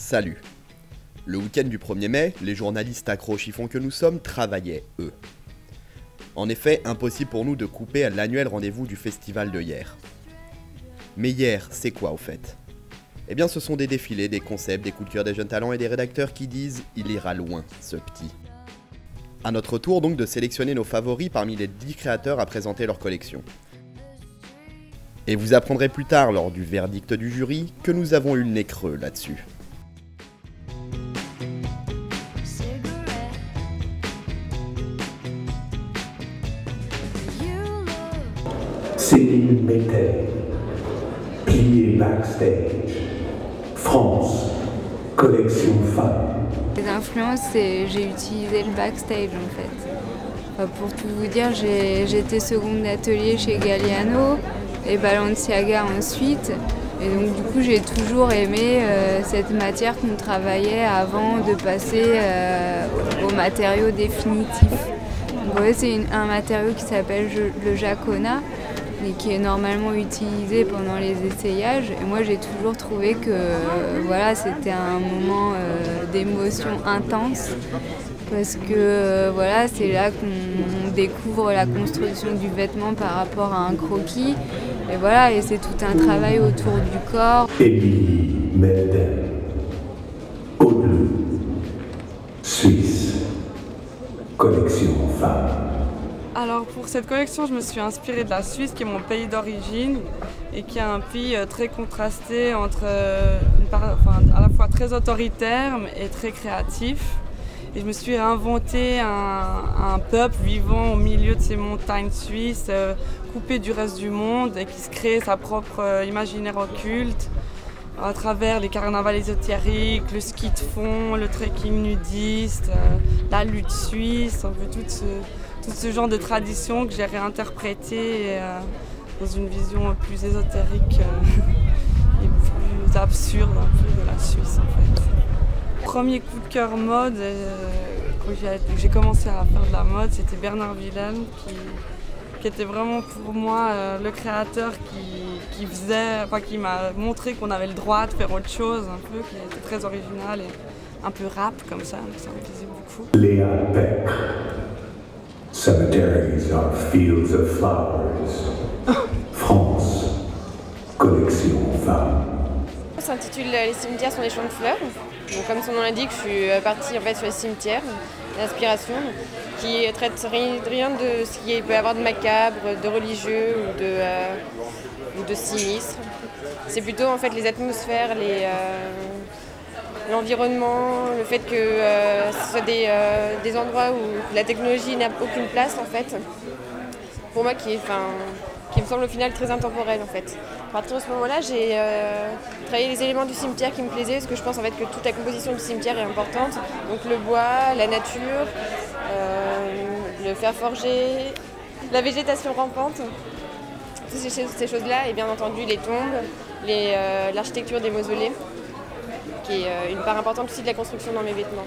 Salut. Le week-end du 1er mai, les journalistes accro-chiffons que nous sommes travaillaient, eux. En effet, impossible pour nous de couper à l'annuel rendez-vous du festival de hier. Mais hier, c'est quoi au fait? Eh bien ce sont des défilés, des concepts, des coups de cœur des jeunes talents et des rédacteurs qui disent « il ira loin, ce petit ». À notre tour donc de sélectionner nos favoris parmi les 10 créateurs à présenter leur collection. Et vous apprendrez plus tard, lors du verdict du jury, que nous avons eu le nez creux là-dessus. Céline Mettel, plié backstage, France, collection femme. Les influences, j'ai utilisé le backstage en fait. Enfin, pour tout vous dire, j'étais seconde d'atelier chez Galliano et Balenciaga ensuite. Et donc du coup j'ai toujours aimé cette matière qu'on travaillait avant de passer aux matériaux définitifs. Donc, ouais, c'est un matériau qui s'appelle le Jacona et qui est normalement utilisé pendant les essayages. Et moi j'ai toujours trouvé que voilà, c'était un moment d'émotion intense parce que voilà, c'est là qu'on découvre la construction du vêtement par rapport à un croquis. Et voilà, et c'est tout un travail autour du corps. Émilie Meldel, Aude, Suisse, collection femme. Alors pour cette collection, je me suis inspirée de la Suisse, qui est mon pays d'origine, et qui est un pays très contrasté entre à la fois très autoritaire et très créatif. Et je me suis inventé un peuple vivant au milieu de ces montagnes suisses, coupé du reste du monde et qui se crée sa propre imaginaire occulte à travers les carnavals ésotériques, le ski de fond, le trekking nudiste, la lutte suisse, un peu tout ce genre de traditions que j'ai réinterprété dans une vision plus ésotérique et plus absurde un peu de la Suisse en fait. Premier coup de cœur mode, quand j'ai commencé à faire de la mode, c'était Bernard Wilhelm qui était vraiment pour moi le créateur qui m'a montré qu'on avait le droit de faire autre chose, un peu, qui était très original et un peu rap comme ça me plaisait beaucoup. Léa Beck, Cemeteries are fields of flowers, France, collection femme. Ça s'intitule Les cimetières sont des champs de fleurs. Donc, comme son nom l'indique, je suis partie en fait, sur les cimetières, l'inspiration, qui traite rien de ce qu'il peut y avoir de macabre, de religieux ou de sinistre. C'est plutôt en fait les atmosphères, l'environnement, le fait que ce soit des endroits où la technologie n'a aucune place en fait. Pour moi qui me semble au final très intemporel en fait. À partir de ce moment-là, j'ai travaillé les éléments du cimetière qui me plaisaient, parce que je pense en fait que toute la composition du cimetière est importante. Donc le bois, la nature, le fer forgé, la végétation rampante, toutes ces choses-là, et bien entendu les tombes, l'architecture des mausolées, qui est une part importante aussi de la construction dans mes vêtements.